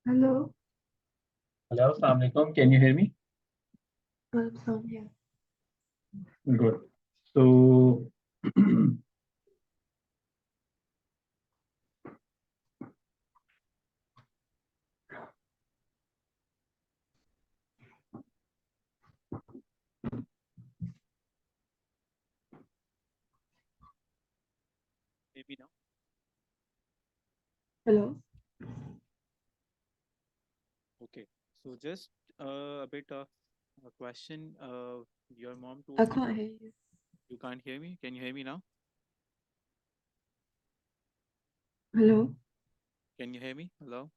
Hello, Hello, Assalamu alaikum. Can you hear me? Sound here. Good. So, Maybe now. Hello. Okay. So just a bit of a question. Your mom I told you can't hear you. you can't hear me. Can you hear me now? Hello. Can you hear me? Hello?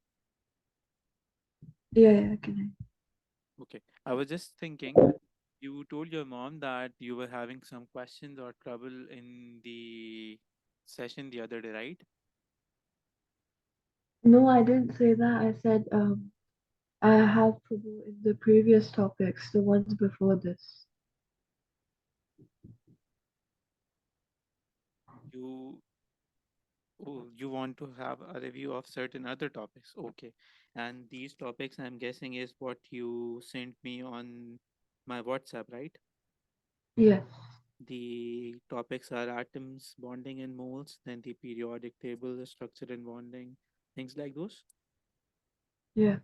Yeah, I can hear you. Okay. I was just thinking, you told your mom that you were having some questions or trouble in the session the other day, right? No, I didn't say that. I said I have trouble in the previous topics, the ones before this. You you want to have a review of certain other topics. Okay. And these topics, I'm guessing, is what you sent me on my WhatsApp, right? Yes. The topics are atoms, bonding and moles, then the periodic table, the structure and bonding, things like those. Yeah.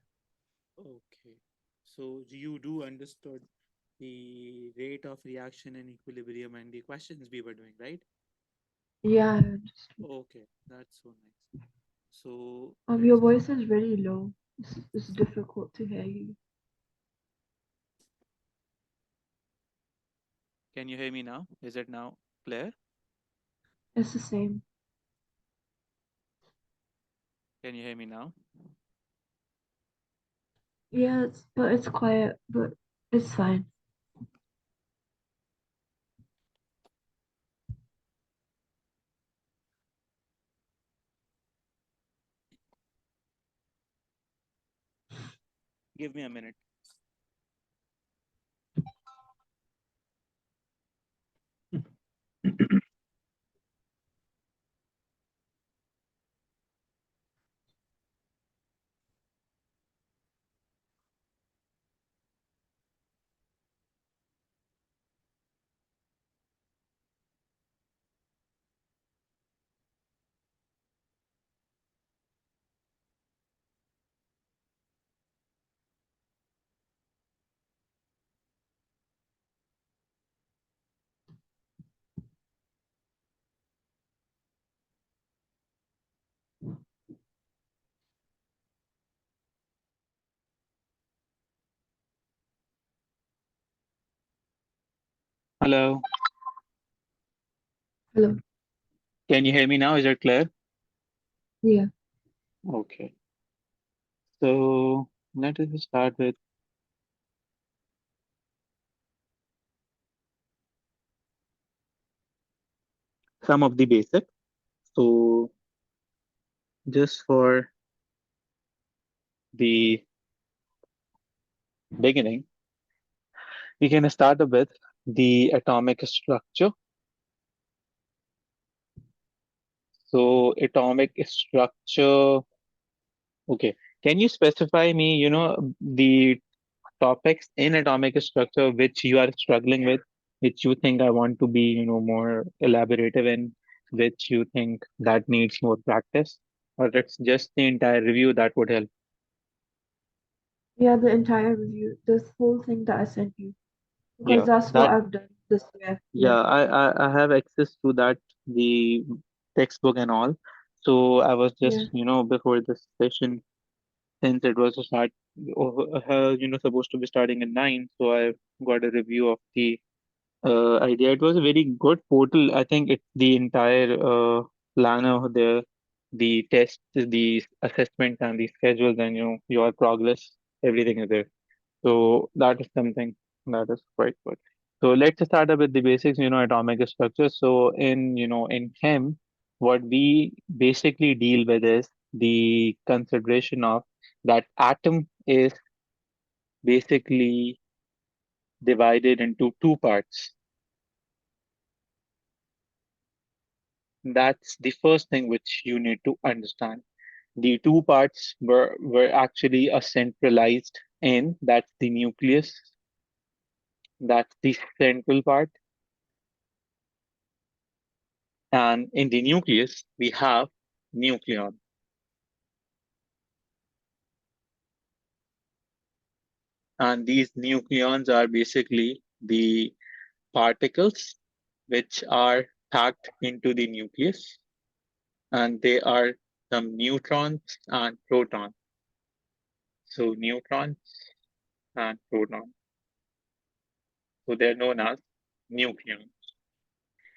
Okay. So you do understood the rate of reaction and equilibrium and the questions we were doing, right? Yeah, I understood. Okay, that's so nice. So Your let's, voice is very low. It's difficult to hear you. can you hear me now? Is it now clear? It's the same. Can you hear me now? Yeah, but it's quiet, but it's fine. Give me a minute. Hello. Hello. Can you hear me now? Is it clear? Yeah. Okay. So let us start with some of the basics. So just for the beginning, we can start with the atomic structure. So atomic structure. Okay. Can you specify me, the topics in atomic structure which you are struggling with, which you think I want to be, more elaborative in, which you think that needs more practice, or it's just the entire review that would help? Yeah, the entire review, this whole thing that I sent you, because Yeah, that's what that I've done this year. Yeah. yeah, I have access to that, the textbook and all. So I was Yeah. just, before this session, since it was a start, supposed to be starting at 9, so I got a review of the idea. It was a very good portal. I think it's the entire planner there, the test, the assessment, and the schedules, and your progress. Everything is there. So that is something that is quite good. So let's start up with the basics. Atomic structure. So in chem, what we basically deal with is the consideration of that atom is basically divided into two parts. That's the first thing which you need to understand. The two parts were actually a centralized end, that's the nucleus, that's the central part. And in the nucleus, we have nucleon. And these nucleons are basically the particles which are packed into the nucleus, and they are some neutrons and protons. So neutrons and protons. So they're known as nucleons.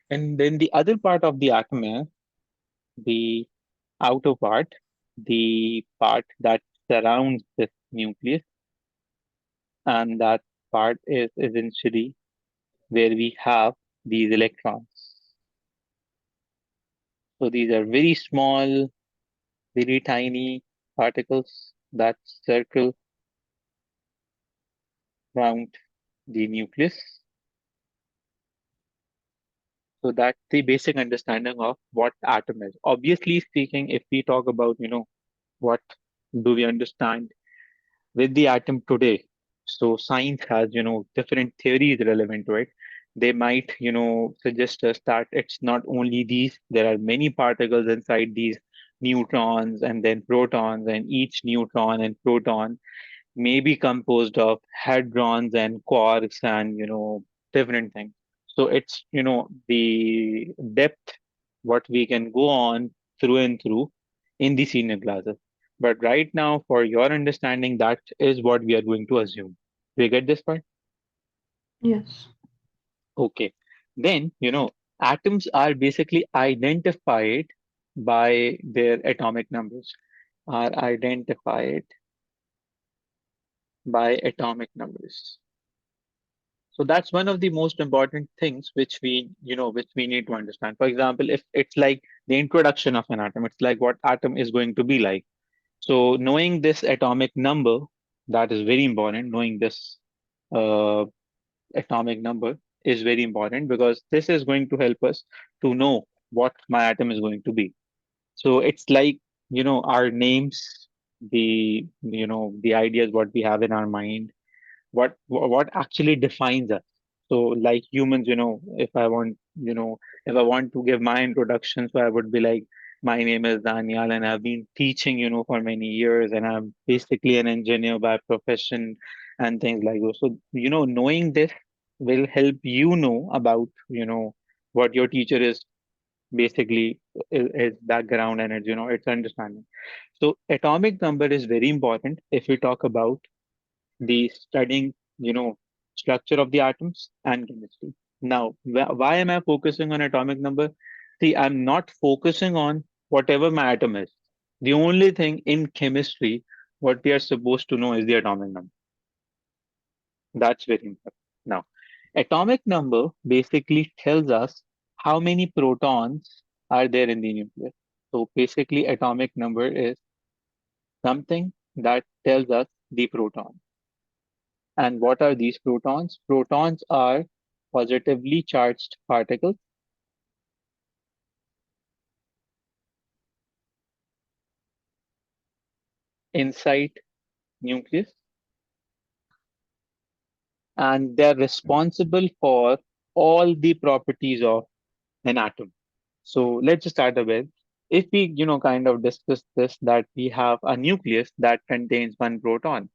And then the other part of the atom is the outer part, the part that surrounds this nucleus, and that part is essentially where we have these electrons. So these are very small, very tiny particles that circle around the nucleus. So that's the basic understanding of what atom is. Obviously speaking, if we talk about, what do we understand with the atom today? So science has, different theories relevant to it. They might, suggest us that it's not only these, there are many particles inside these neutrons and then protons, and each neutron and proton may be composed of hadrons and quarks and different things. So it's the depth what we can go on through and through in the senior classes. But right now, for your understanding, that is what we are going to assume. Do you get this part? Yes. Okay. Then atoms are basically identified by their atomic numbers. Are identified by atomic numbers. So that's one of the most important things which we need to understand. For example, if it's like the introduction of an atom, it's like what atom is going to be like. So knowing this atomic number, that is very important. Knowing this uh, atomic number is very important because this is going to help us to know what my atom is going to be. So it's like, our names, the ideas what we have in our mind, what actually defines us. So like humans, if I want to give my introduction, so I would be like, my name is Daniel and I've been teaching for many years, and I'm basically an engineer by profession and things like those. So knowing this will help know about what your teacher is basically is background, and it's understanding. So atomic number is very important if we talk about the studying, structure of the atoms and chemistry. Now, why am I focusing on atomic number? See, I'm not focusing on whatever my atom is. The only thing in chemistry, what we are supposed to know is the atomic number. That's very important. Now, atomic number basically tells us how many protons are there in the nucleus. So basically, atomic number is something that tells us the proton. And what are these protons? Protons are positively charged particles inside nucleus, and they're responsible for all the properties of an atom. So let's just start with, if we, kind of discuss this, that we have a nucleus that contains one proton,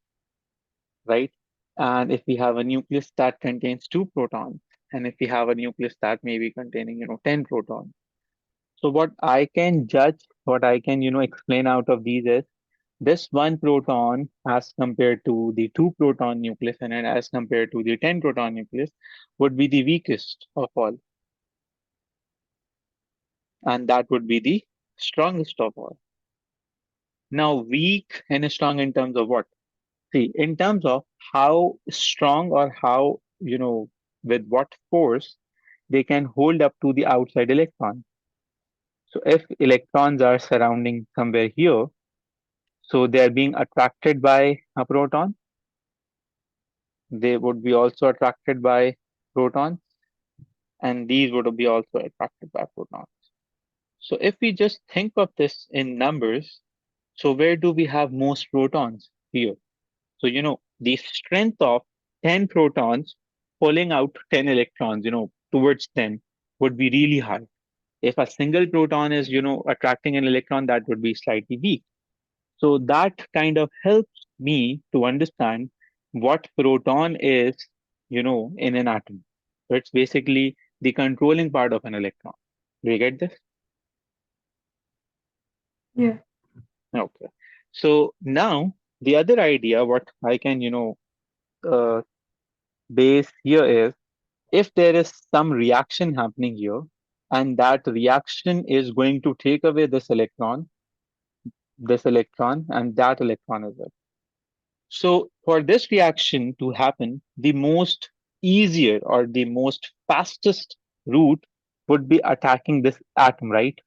right? And if we have a nucleus that contains two protons, and if we have a nucleus that may be containing, 10 protons. So what I can judge, what I can, explain out of these is this one proton as compared to the two proton nucleus, and then as compared to the 10 proton nucleus would be the weakest of all. And that would be the strongest of all. Now, weak and strong in terms of what? See, in terms of how strong or how, with what force they can hold up to the outside electron. So if electrons are surrounding somewhere here, so they are being attracted by a proton, they would be also attracted by protons, and these would be also attracted by protons. So if we just think of this in numbers, So where do we have most protons? Here. So, the strength of 10 protons pulling out 10 electrons, towards 10 would be really high. If a single proton is, attracting an electron, that would be slightly weak. So that kind of helps me to understand what proton is, in an atom. So it's basically the controlling part of an electron. Do you get this? Yeah. Okay. So now the other idea, what I can, uh, base here is if there is some reaction happening here, and that reaction is going to take away this electron, and that electron as well. So for this reaction to happen, the most easier or the most fastest route would be attacking this atom, right?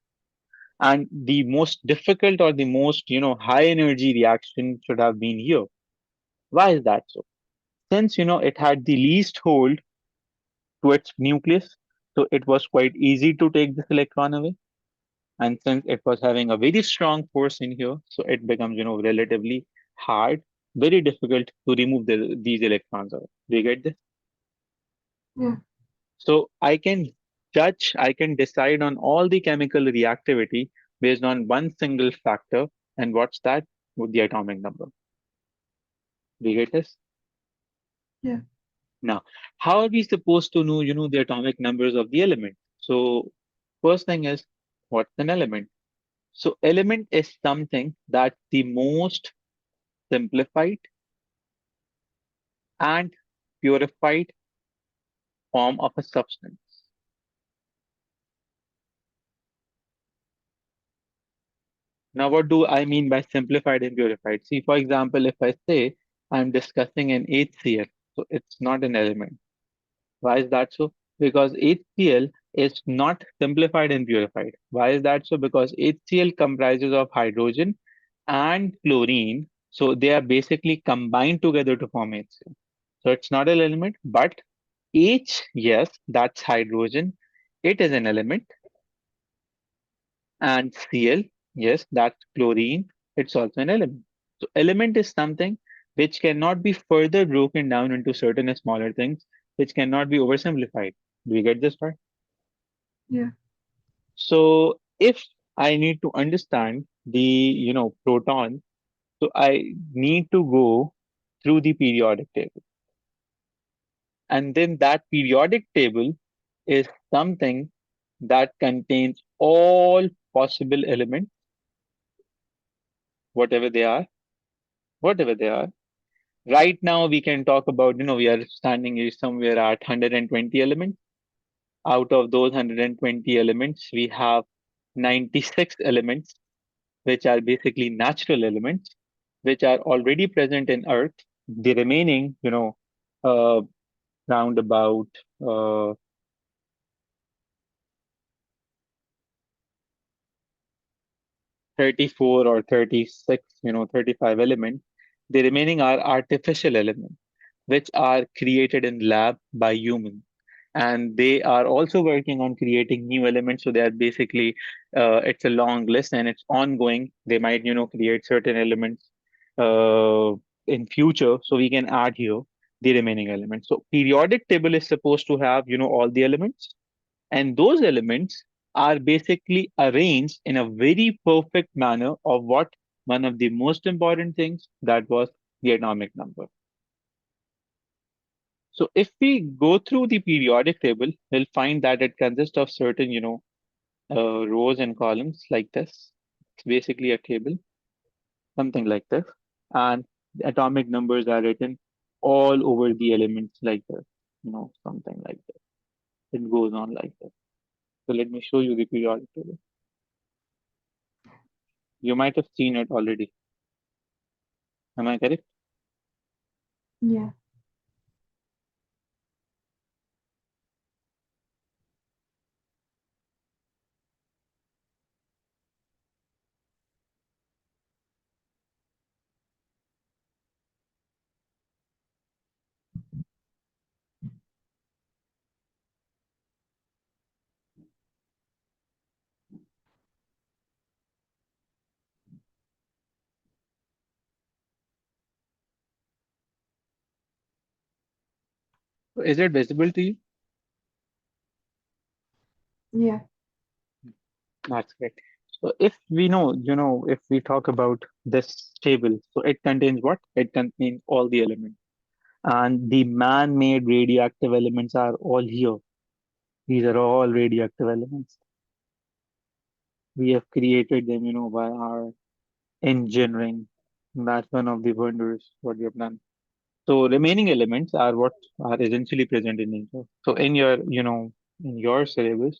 And the most difficult or the most, high energy reaction should have been here. Why is that so? Since, it had the least hold to its nucleus, so it was quite easy to take this electron away. And since it was having a very strong force in here, so it becomes, relatively hard, very difficult to remove these electrons away. Do you get this? Yeah. So I can decide on all the chemical reactivity based on one single factor. And what's that? With the atomic number. Do you get this? Yeah. Now, how are we supposed to know, the atomic numbers of the element? So first thing is, what's an element? So element is something that the most simplified and purified form of a substance. Now, what do I mean by simplified and purified? See, for example, if I say I'm discussing an HCl, so it's not an element. Why is that so? Because HCl is not simplified and purified. Why is that so? Because HCl comprises of hydrogen and chlorine. So they are basically combined together to form HCl. So it's not an element, but H, yes, that's hydrogen. It is an element. And Cl, yes, that's chlorine. It's also an element. So element is something which cannot be further broken down into certain smaller things, which cannot be oversimplified. Do you get this part? Yeah. So if I need to understand the, proton, so I need to go through the periodic table. And then that periodic table is something that contains all possible elements, whatever they are, whatever they are. Right now, we can talk about, we are standing is somewhere at 120 elements. Out of those 120 elements, we have 96 elements, which are basically natural elements, which are already present in Earth. The remaining, uh, round about uh, 34 or 36, 35 elements. The remaining are artificial elements, which are created in lab by humans. And they are also working on creating new elements. So they are basically, it's a long list and it's ongoing. They might, create certain elements uh, in future. So we can add here the remaining elements. So periodic table is supposed to have, all the elements, and those elements are basically arranged in a very perfect manner of what one of the most important things that was the atomic number. So if we go through the periodic table, we'll find that it consists of certain, rows and columns like this. It's basically a table, something like this. And the atomic numbers are written all over the elements like this, something like this. It goes on like this. So let me show you the periodic table. You might have seen it already. Am I correct? Yeah. Is it visible to you? Yeah. That's great. So if we know, if we talk about this table, so it contains what? It contains all the elements. And the man-made radioactive elements are all here. These are all radioactive elements. We have created them, by our engineering. That's one of the wonders what we have done. So remaining elements are what are essentially present in nature. So in your syllabus,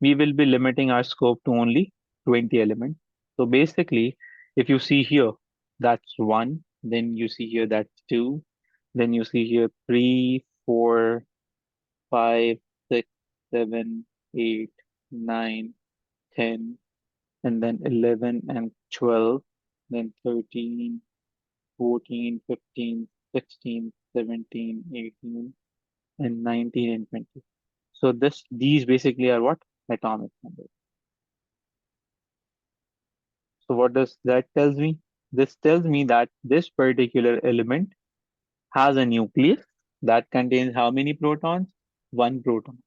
we will be limiting our scope to only 20 elements. So basically, if you see here, that's one, then you see here that's two, then you see here three, four, five, six, seven, eight, nine, 10, and then 11 and 12, then 13, 14, 15, 16, 17, 18, and 19 and 20. So these basically are what? Atomic numbers. So what does that tells me? This tells me that this particular element has a nucleus that contains how many protons? One proton.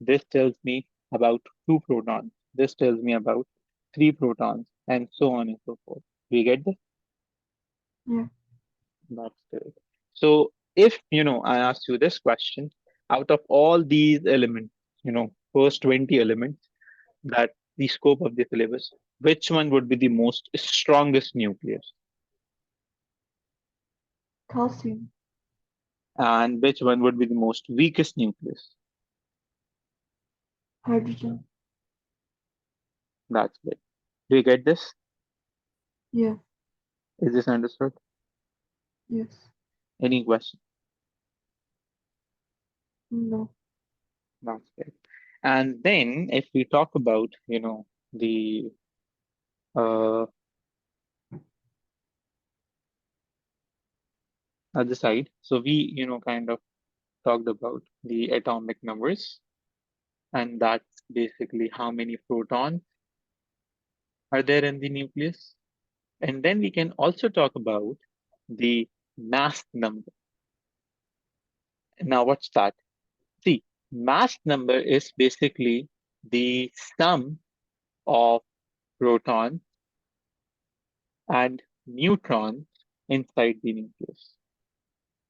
This tells me about two protons. This tells me about three protons, and so on and so forth. We get this? Yeah. That's good. So if I asked you this question, out of all these elements, first 20 elements that the scope of the syllabus, which one would be the most strongest nucleus? Calcium. And which one would be the most weakest nucleus? Hydrogen. That's good. Do you get this? Yeah. Is this understood? Yes. Any question? No. That's good. And then if we talk about, the uh, other side, so we, kind of talked about the atomic numbers, and that's basically how many protons are there in the nucleus. And then we can also talk about the mass number. Now, what's that? See, mass number is basically the sum of protons and neutrons inside the nucleus.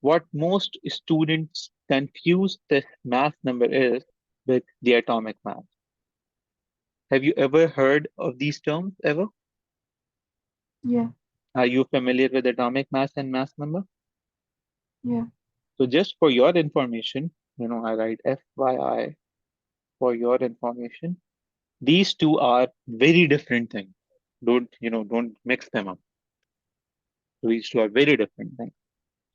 What most students confuse this mass number is with the atomic mass. Have you ever heard of these terms ever? Yeah. Are you familiar with atomic mass and mass number? Yeah. So just for your information, I write FYI for your information. These two are very different things. Don't mix them up. These two are very different things.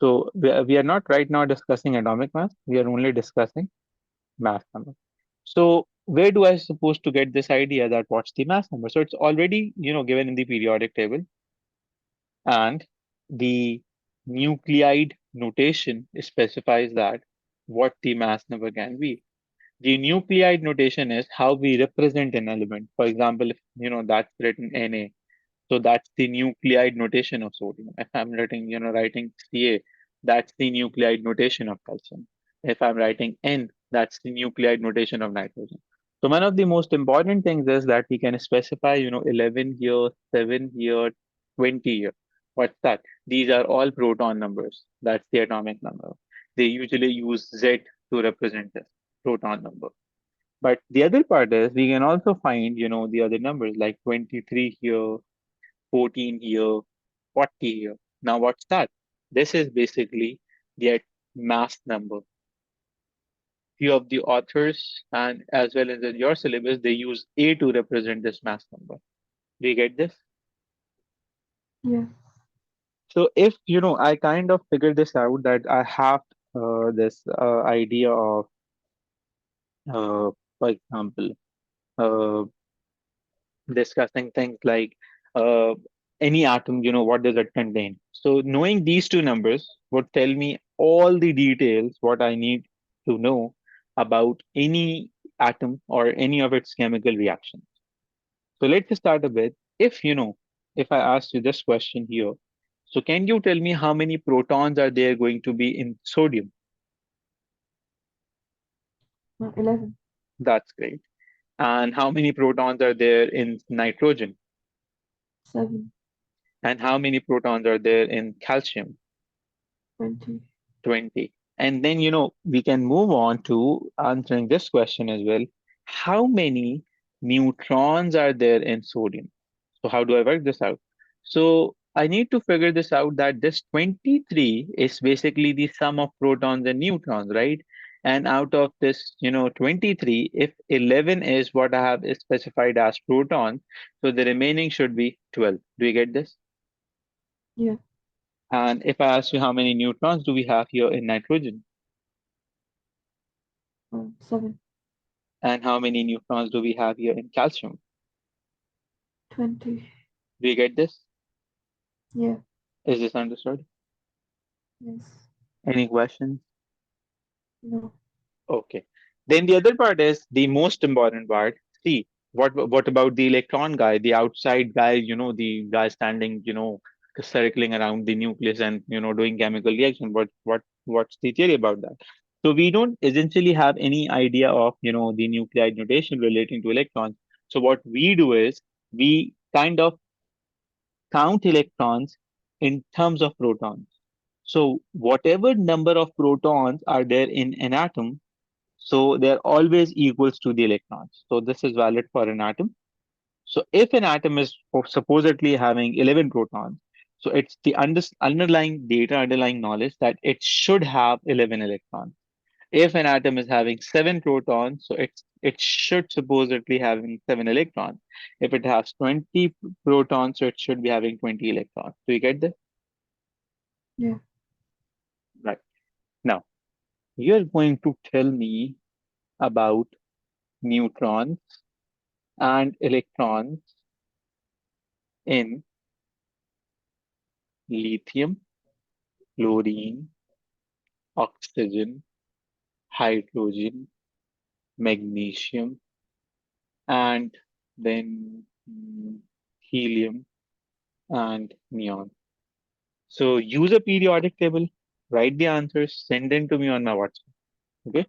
So we are not right now discussing atomic mass. We are only discussing mass number. So where do I supposed to get this idea that what's the mass number? So it's already, given in the periodic table, and the nuclide notation specifies that what the mass number can be. The nuclide notation is how we represent an element. For example, if that's written Na, so that's the nuclide notation of sodium. If I'm writing Ca, that's the nuclide notation of calcium. If I'm writing N, that's the nuclide notation of nitrogen. So one of the most important things is that we can specify, 11 here, 7 here, 20 here. What's that? These are all proton numbers. That's the atomic number. They usually use Z to represent this proton number. But the other part is we can also find, the other numbers like 23 here, 14 here, 40 here. Now, what's that? This is basically the mass number. Few of the authors and as well as in your syllabus, they use A to represent this mass number. Do you get this? Yes. So if, I kind of figured this out that I have this idea of, for example, uh, discussing things like uh, any atom, what does it contain? So knowing these two numbers would tell me all the details what I need to know about any atom or any of its chemical reactions. So let's start a bit. If I ask you this question here, so can you tell me how many protons are there going to be in sodium? 11. That's great. And how many protons are there in nitrogen? 7. And how many protons are there in calcium? 20. 20. And then, we can move on to answering this question as well. How many neutrons are there in sodium? So how do I work this out? So I need to figure this out that this 23 is basically the sum of protons and neutrons, right? And out of this, 23, if 11 is what I have specified as protons, so the remaining should be 12. Do you get this? Yeah. And if I ask you how many neutrons do we have here in nitrogen, 7. and how many neutrons do we have here in calcium? 20. Do you get this? Yeah. Is this understood? Yes. Any questions? No. Okay. Then the other part is the most important part. See, what about the electron guy, the outside guy, the guy standing, circling around the nucleus and doing chemical reaction. What's the theory about that? So we don't essentially have any idea of, the nuclide notation relating to electrons. So what we do is we kind of count electrons in terms of protons. So whatever number of protons are there in an atom, so they're always equals to the electrons. So this is valid for an atom. So if an atom is supposedly having 11 protons, so it's the underlying data, underlying knowledge that it should have 11 electrons. If an atom is having 7 protons, so it should supposedly having 7 electrons. If it has 20 protons, so it should be having 20 electrons. Do you get this? Yeah. Right. Now, you're going to tell me about neutrons and electrons in lithium, chlorine, oxygen, hydrogen, magnesium, and then helium and neon. So use a periodic table, write the answers, send them to me on my WhatsApp. Okay.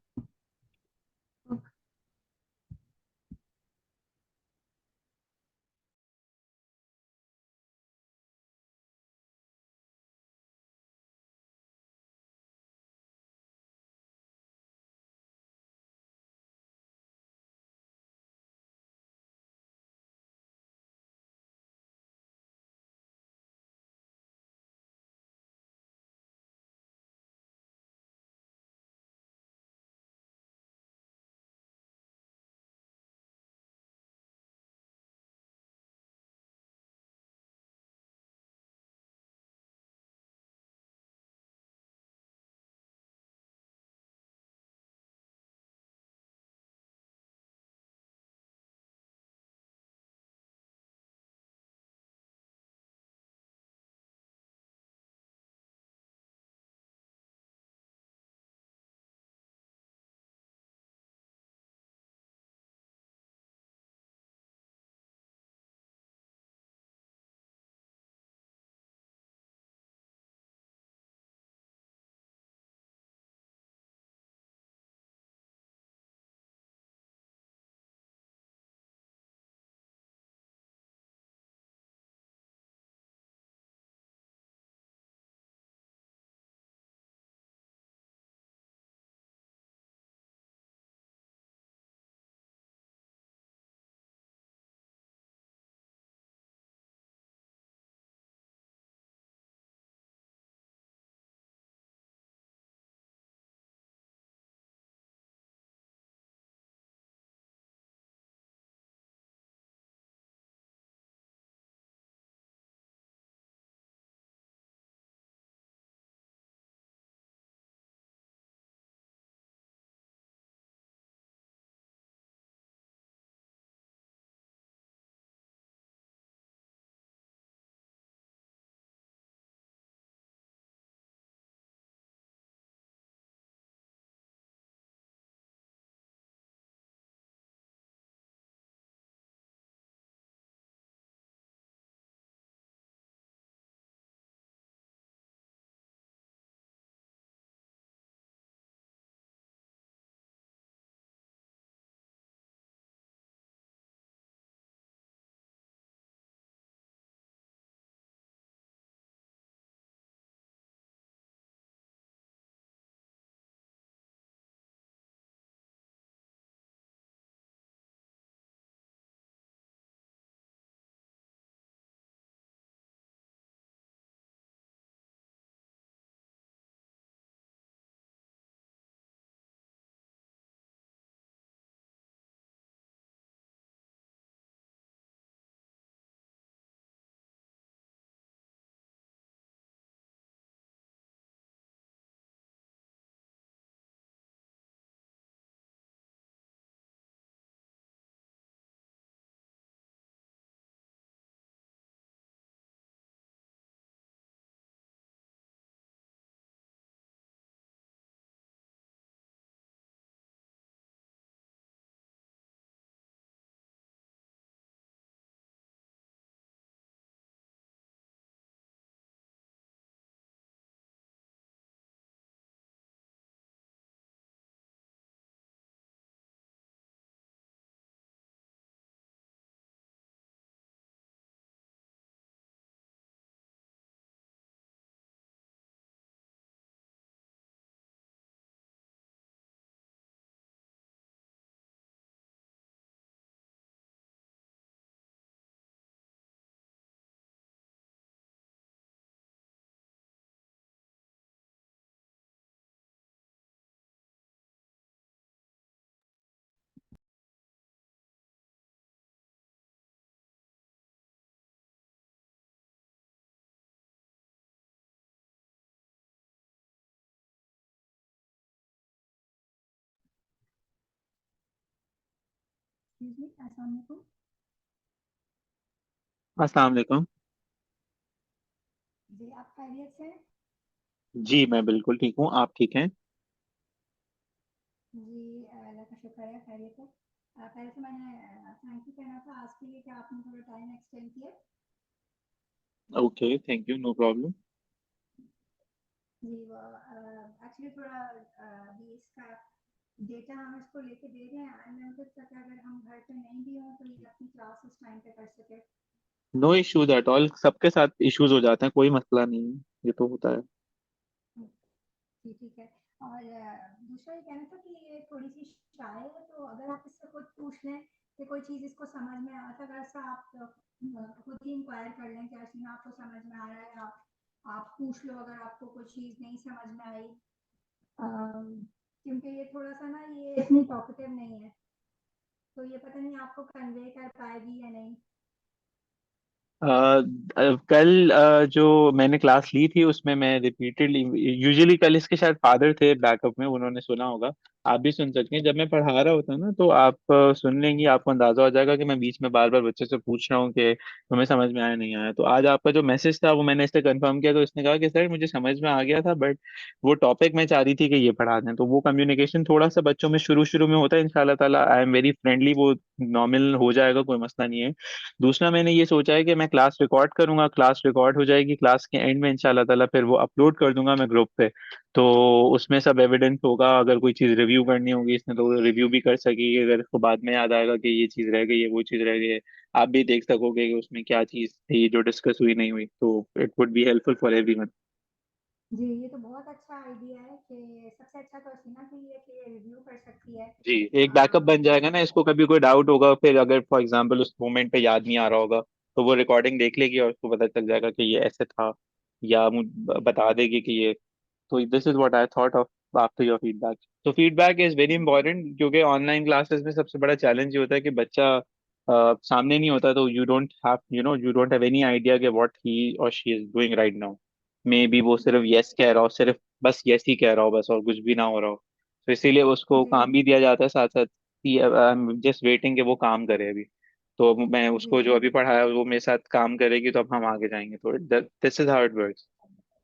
Excuse me, अस्सलाम वालेकुम। अस्सलाम वालेकुम। जी, आप खैरियत से हैं? जी मैं बिल्कुल ठीक हूँ, आप ठीक हैं? जी, अल्लाह का शुक्र है, खैरियत है। पहले तो मैंने थैंक यू कहना था आज के लिए कि आपने थोड़ा टाइम एक्सटेंड किया। Okay, thank you, no problem. जी, वो एक्चुअली थोड़ा अभी इसका डेटा हम इसको लेके दे रहे हैं एंड मैं सोचा कि अगर हम घर पे नहीं भी हों तो ये अपनी क्लास उस टाइम पे कर सके। नो इश्यूज एट ऑल, सबके साथ इश्यूज हो जाते हैं, कोई मसला नहीं है, ये तो होता है। जी ठीक है। और दूसरा ये कहना था कि ये थोड़ी सी शाय है, तो अगर आप इससे खुद पूछ लें कि कोई चीज़ इसको समझ में आ, तो अगर ऐसा आप खुद ही इंक्वायर कर लें कि चीज़ आपको समझ में आ रहा है, आप पूछ लो अगर आपको कोई चीज़ नहीं समझ में आई। क्योंकि ये थोड़ा सा ना ये इतनी टॉकेटिव नहीं है, तो ये पता नहीं आपको कन्वे कर पाएगी या नहीं। कल जो मैंने क्लास ली थी उसमें मैं रिपीटेडली, यूजुअली कल इसके शायद फादर थे बैकअप में, उन्होंने सुना होगा। आप भी सुन सकते हैं, जब मैं पढ़ा रहा होता ना तो आप सुन लेंगी, आपको अंदाजा हो जाएगा कि मैं बीच में बार बार बच्चे से पूछ रहा हूँ कि तुम्हें समझ में आया नहीं आया। तो आज आपका जो मैसेज था वो मैंने इससे कंफर्म किया, तो इसने कहा कि सर मुझे समझ में आ गया था, बट वो टॉपिक मैं चाह रही थी कि ये पढ़ा दें। तो वो कम्युनिकेशन थोड़ा सा बच्चों में शुरू शुरू में होता है, इंशाल्लाह ताला आई एम वेरी फ्रेंडली, वो नॉर्मल हो जाएगा, कोई मसला नहीं है। दूसरा मैंने ये सोचा है कि मैं क्लास रिकॉर्ड करूंगा, क्लास रिकॉर्ड हो जाएगी, क्लास के एंड में इंशाल्लाह ताला फिर वो अपलोड कर दूंगा मैं ग्रुप पे। तो उसमें सब एविडेंस होगा, अगर कोई चीज़ रिव्यू करनी होगी इसने तो रिव्यू भी कर सकेगी, अगर इसको बाद में याद आएगा कि ये चीज़ रह गई है, वो चीज़ रह गई है, आप भी देख सकोगे कि उसमें क्या चीज़ थी जो डिस्कस हुई नहीं हुई, तो it would be helpful for everyone. जी, ये तो बहुत अच्छा आइडिया है कि सबसे अच्छा तो सीना की है कि ये रिव्यू कर सकती है। जी, एक बैकअप बन जाएगा ना, इसको कभी कोई डाउट होगा, फिर अगर फॉर एग्जांपल उस मोमेंट पे याद नहीं आ रहा होगा तो वो रिकॉर्डिंग देख लेगी और उसको पता चल जाएगा कि ये ऐसे था, या बता देगी कि ये। तो this is what I thought of after your feedback. तो फीडबैक इज वेरी इंपॉर्टेंट, क्योंकि ऑनलाइन क्लासेस में सबसे बड़ा चैलेंज ये होता है कि बच्चा सामने नहीं होता, तो you don't have any idea कि व्हाट ही और she is doing right now. May be वो सिर्फ यस कह रहा हो, सिर्फ बस यस ही कह रहा हो बस, और कुछ भी ना हो रहा हो। तो इसीलिए उसको जी काम भी दिया जाता है साथ साथ, कि जस्ट वेटिंग कि वो काम करे अभी। तो मैं जी उसको जो अभी पढ़ाया वो मेरे साथ काम करेगी, तो अब हम आगे जाएंगे, तो this is how it works.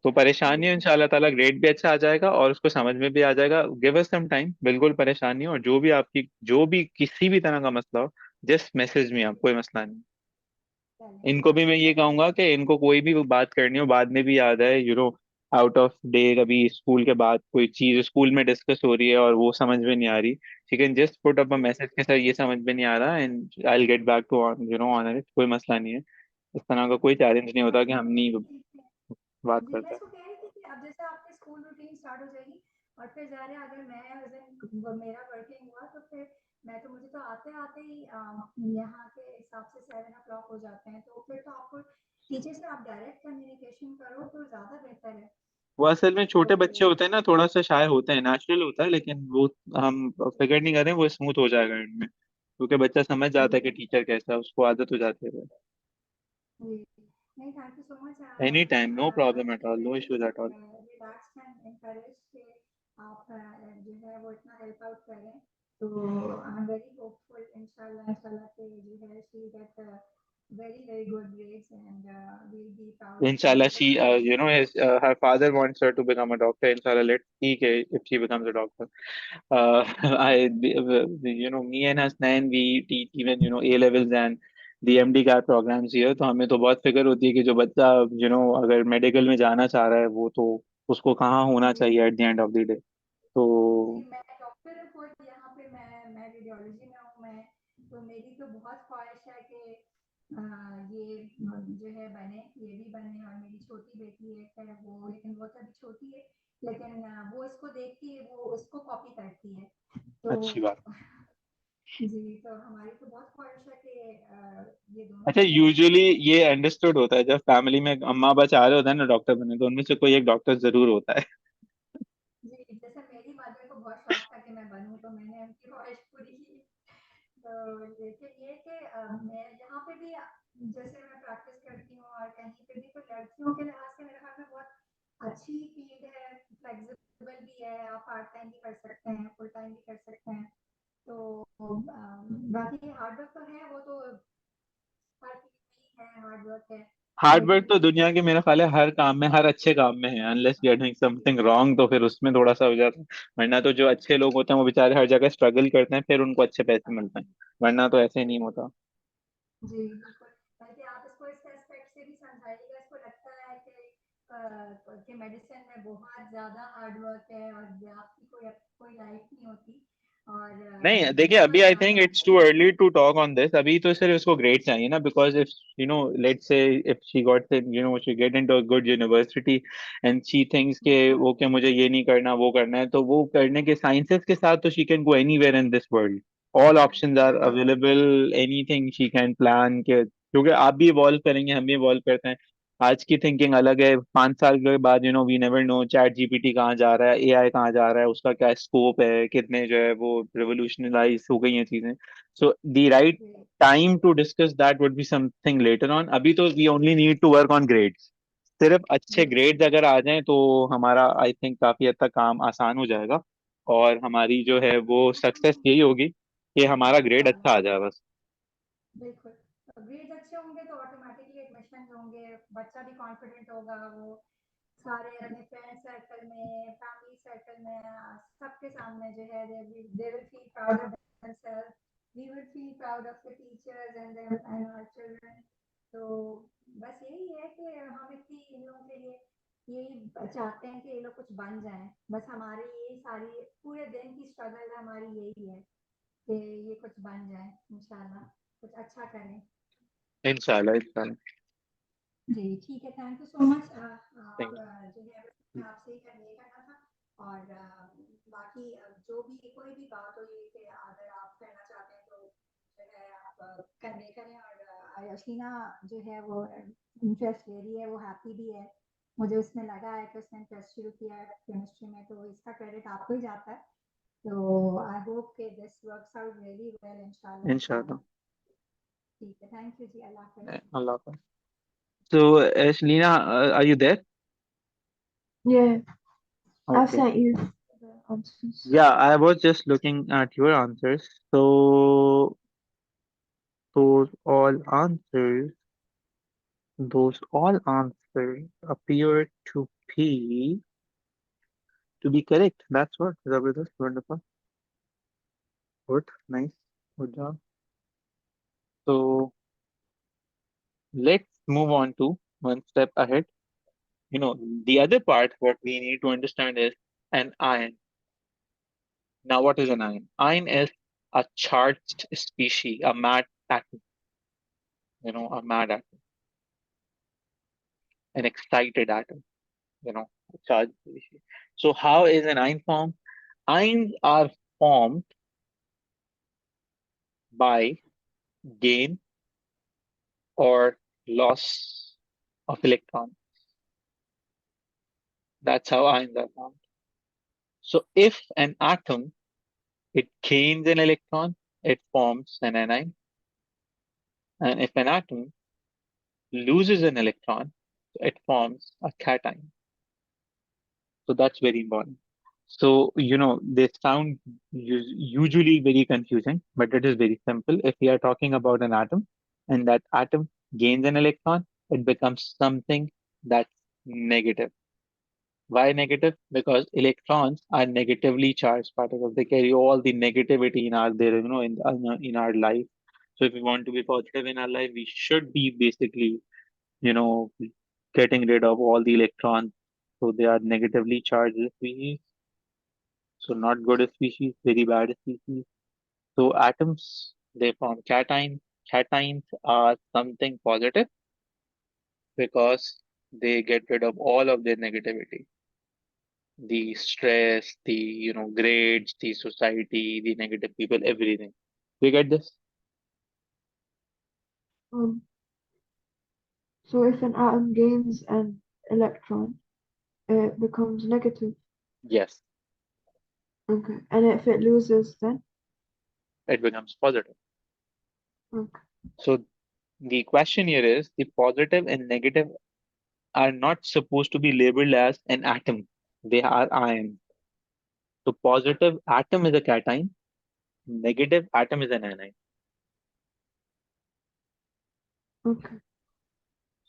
तो परेशान नहीं हो, जी इंशाल्लाह ताला ग्रेड भी अच्छा आ जाएगा और उसको समझ में भी आ जाएगा। गिव अस सम टाइम, बिल्कुल परेशान नहीं हो, और जो भी आपकी जो भी किसी भी तरह का मसला हो जस्ट मैसेज मी, आप कोई मसला नहीं। चलें इनको भी मैं ये चलें। कहूंगा कि इनको कोई भी बात करनी हो बाद में भी याद है, आउट ऑफ डे, कभी स्कूल के बाद कोई चीज स्कूल में डिस्कस हो रही है और वो समझ में नहीं आ रही, ठीक है, just put up a G message के साथ ये समझ में नहीं आ रहा, and I will get back to on it, कोई मसला नहीं है। इस तरह का कोई चैलेंज नहीं होता कि हम नहीं ठीक है। बात जी, मैं करते। इसको कह रही थी कि अब जैसे आपकी स्कूल रूटीन स्टार्ट हो जाएगी और फिर ज़ाहिर है अगर मैं उस दिन मेरा वर्किंग हुआ तो फिर मैं तो मुझे तो आते आते ही यहाँ के हिसाब से 7 o'clock हो जाते हैं, तो फिर तो आपको टीचर से आप डायरेक्ट कम्युनिकेशन करो तो ज़्यादा बेहतर है। वो असल में तो छोटे बच्चे होते हैं ना, थोड़ा सा शाय होते हैं, नेचुरल होता है, लेकिन वो हम फिक्र नहीं करें, वो स्मूथ हो जाएगा एंड में, क्योंकि बच्चा समझ जाता है कि जी टीचर कैसा है, उसको आदत हो जाती है। जी, नहीं thank you so much. Any time, no I problem at feel all, no very issues at all. Relaxed and encourage कि आप जो है वो इतना हेल्प आउट करें। तो आई एम वेरी होपफुल इंशाल्लाह इंशाल्लाह कि जो है she get very very good grades and we be proud of her Inshallah, she, and her father wants her to become a doctor. Inshallah, let's see if she becomes a doctor. Me and Hasnain, we teach even, A levels and DMD का programs here. तो हमें तो बहुत फिक्र होती है कि जो बच्चा, अगर मेडिकल में जाना चाह रहा है, वो तो उसको कहाँ होना जी चाहिए at the end of the day. जी, तो मैं डॉक्टर हूँ खुद यहाँ पे, मैं रेडियोलॉजी में हूँ। मैं तो मेरी तो बहुत ख्वाहिश है कि ये जो है बने, ये भी बने। और मेरी छोटी बेटी है वो, लेकिन वो तो अभी छोटी है, लेकिन वो इसको देख के वो उसको कॉपी करती है। तो अच्छी बात। जी, तो हमारी तो बहुत ख्वाहिश है कि ये दोनों अच्छा, बने। यूजुअली ये अंडरस्टूड होता है, जब फैमिली में अम्मा अब्बा चाह रहे होते हैं ना डॉक्टर बने, तो उनमें से कोई एक डॉक्टर जरूर होता है। जी, जैसे मेरी मदर को बहुत शौक था कि मैं बनूं, तो मैंने उनकी ख्वाहिश पूरी की। तो लेकिन ये कि मैं यहाँ पे भी जैसे मैं प्रैक्टिस करती हूँ और कहीं पे भी, तो लड़कियों के लिहाज से मेरे ख्याल में बहुत अच्छी फील्ड है, फ्लेक्सिबल भी है, आप पार्ट टाइम भी कर सकते हैं, फुल टाइम भी कर सकते हैं। तो बाकी हार्ड हार्ड वर्क तो दुनिया के मेरा ख्याल है हर काम में, हर अच्छे काम में है, unless you are doing something wrong तो फिर उसमें थोड़ा सा हो जाता है। वरना तो जो अच्छे लोग होते हैं वो बेचारे हर जगह स्ट्रगल करते हैं, फिर उनको अच्छे पैसे मिलते हैं, वरना तो ऐसे नहीं होता। जी बिल्कुल। बल्कि आप इसको इस एस्पेक्ट से भी समझाइएगा, इसको लगता है कि मेडिसिन में बहुत ज़्यादा हार्ड वर्क है और आपकी कोई लाइफ नहीं होती, और नहीं देखिए, बहुत अभी आई थिंक ज़्यादा। It's too early to talk on this. अभी तो सिर्फ इसको ग्रेड चाहिए ना, because if let's say if she got she get into a good university and she thinks के ओके मुझे ये नहीं करना वो करना है, तो वो करने के साइंसेस के साथ तो she can go anywhere in this world. All options are available, anything she can plan के, क्योंकि आप भी इवॉल्व करेंगे, हम भी इवॉल्व करते हैं। आज की थिंकिंग अलग है, 5 साल के बाद we never know ChatGPT कहाँ जा रहा है, एआई कहाँ जा रहा है, उसका क्या स्कोप है, कितने जो है वो रिवोल्यूशनलाइज हो गई हैं चीजें। So the right time to discuss that would be something later on. अभी तो we only need to work on grades. सिर्फ अच्छे ग्रेड्स अगर आ जाएं तो हमारा आई थिंक काफी हद तक काम आसान हो जाएगा, और हमारी जो है वो सक्सेस यही होगी कि हमारा ग्रेड अच्छा आ जाए बस। बिल्कुल। तो ग्रेड्स अच्छे होंगे तो ऑटोमेटिकली एडमिशन होंगे, बच्चा भी कॉन्फिडेंट होगा, वो सारे अपने फ्रेंड सर्कल में, फैमिली सर्कल में, सबके सामने जो है they will feel proud of themselves, we will feel proud of the teachers and our children. तो बस यही है कि हम इतनी इन लोगों के लिए यही चाहते हैं कि ये लोग कुछ बन जाएं। बस हमारी यही सारी पूरे दिन की स्ट्रगल हमारी यही है कि ये कुछ बन जाए इंशाल्लाह, कुछ अच्छा करें। इंशाल्लाह इंशाल्लाह। जी ठीक है, थैंक यू सो मच। आप Thank जो है आपसे ही कन्वे करना था, और बाकी जो भी कोई भी बात हो ये कि अगर आप करना चाहते हैं तो जो है आप कन्वे करें। और अशीना जो है वो इंटरेस्ट ले रही है, वो हैप्पी भी है, मुझे उसमें लगा है कि उसने इंटरेस्ट शुरू किया है केमिस्ट्री में, तो इसका क्रेडिट आपको ही जाता है। तो आई होप कि this works out really well इंशाल्लाह इंशाल्लाह। ताला। ठीक है, थैंक यू जी, अल्लाह हाफिज। Allah Hafiz. So, Shalina, are you there? Yeah, I've Okay. sent you the answers. Yeah, I was just looking at your answers. So, those all answers, those all answers appear be to be correct. That's what. Zabardast, wonderful, good, nice, good job. So, let's move on to one step ahead. The other part, what we need to understand is an ion. Now, what is an ion? Ion is a charged species, a mad atom, a mad atom, an excited atom, a charged species. So, how is an ion formed? Ions are formed by gain or loss of electrons. That's how ions are formed. So, if an atom it gains an electron, it forms an anion, and if an atom loses an electron, it forms a cation. So that's very important. So, they sound usually very confusing, but it is very simple. If we are talking about an atom and that atom gains an electron, it becomes something that's negative. Why negative? Because electrons are negatively charged particles. They carry all the negativity in our there, in our life. So if we want to be positive in our life, we should be basically, you know, getting rid of all the electrons. So they are negatively charged species. So not good species, very bad species. So atoms, they form cations. Cations are something positive because they get rid of all of their negativity. The stress, the grades, the society, the negative people, everything. We get this? Um, so if an atom gains an electron, it becomes negative. Yes, Okay. And if it loses, then? it becomes positive. Okay. So the question here is the positive and negative are not supposed to be labeled as an atom. They are ions. So positive atom is a cation, negative atom is an anion. Okay.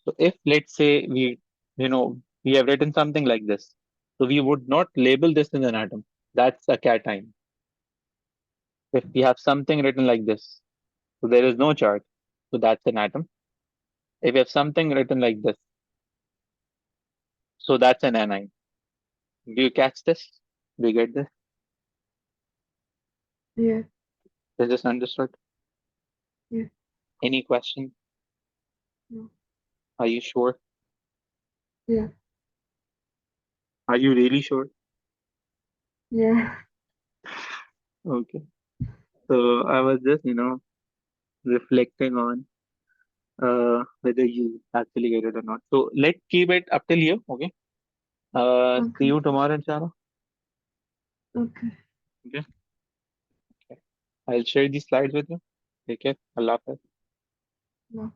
So if let's say we have written something like this, so we would not label this as an atom. That's a cation. If we have something written like this, so there is no charge, so that's an atom. If we have something written like this, so that's an anion. Do you catch this? Do you get this? Yeah. Is this understood? Yeah. Any question? No. Are you sure? Yeah. Are you really sure? Yeah. Okay. So I was just, reflecting on whether you actually get it or not. So let's keep it up till here. Okay. See Okay. you tomorrow, inshallah. Okay. Okay. Okay. I'll share these slides with you. Take care. Allah Hafiz. No.